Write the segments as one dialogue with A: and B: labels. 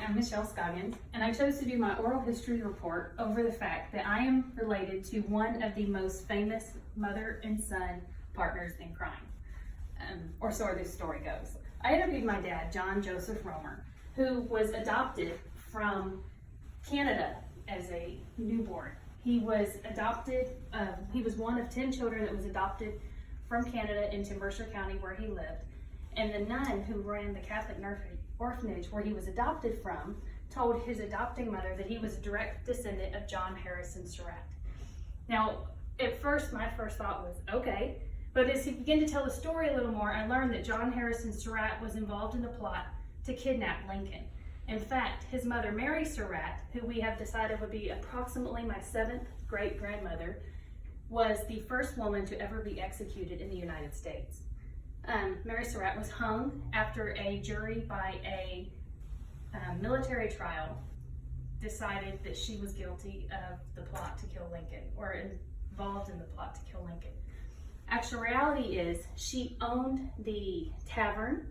A: I'm Michelle Scoggins, and I chose to do my oral history report over the fact that I am related to one of the most famous mother and son partners in crime. Or so this story goes. I interviewed my dad, John Joseph Romer, who was adopted from Canada as a newborn. He was adopted, he was one of 10 children that was adopted from Canada into Mercer County where he lived. And the nun who ran the Catholic orphanage where he was adopted from told his adopting mother that he was a direct descendant of John Harrison Surratt. Now, at first, my first thought was, okay, but as he began to tell the story a little more, I learned that John Harrison Surratt was involved in the plot to kidnap Lincoln. In fact, his mother, Mary Surratt, who we have decided would be approximately my 7th great-grandmother, was the first woman to ever be executed in the United States. Mary Surratt was hung after a jury by a military trial decided that she was guilty of the plot to kill Lincoln, or involved in the plot to kill Lincoln. Actual reality is she owned the tavern,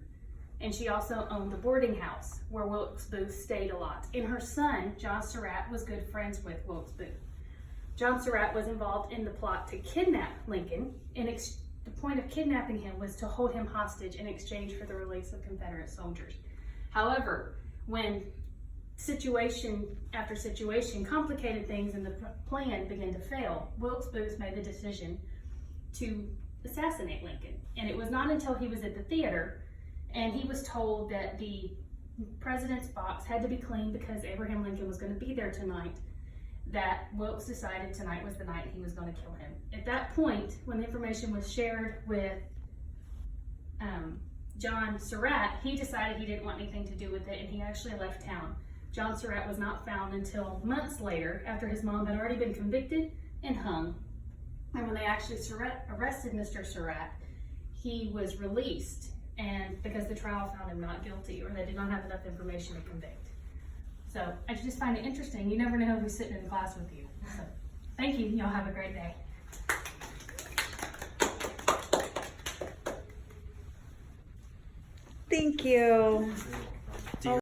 A: and she also owned the boarding house where Wilkes Booth stayed a lot. And her son, John Surratt, was good friends with Wilkes Booth. John Surratt was involved in the plot to kidnap Lincoln. The point of kidnapping him was to hold him hostage in exchange for the release of Confederate soldiers. However, when situation after situation complicated things and the plan began to fail, Wilkes Booth made the decision to assassinate Lincoln. And it was not until he was at the theater and he was told that the president's box had to be cleaned because Abraham Lincoln was going to be there tonight, that Wilkes decided tonight was the night he was going to kill him. At that point, when the information was shared with John Surratt, he decided he didn't want anything to do with it, and he actually left town. John Surratt was not found until months later, after his mom had already been convicted and hung. And when they actually arrested Mr. Surratt, he was released, and because the trial found him not guilty, or they did not have enough information to convict. So I just find it interesting. You never know who's sitting in class with you. So thank you. Y'all have a great day.
B: Thank you.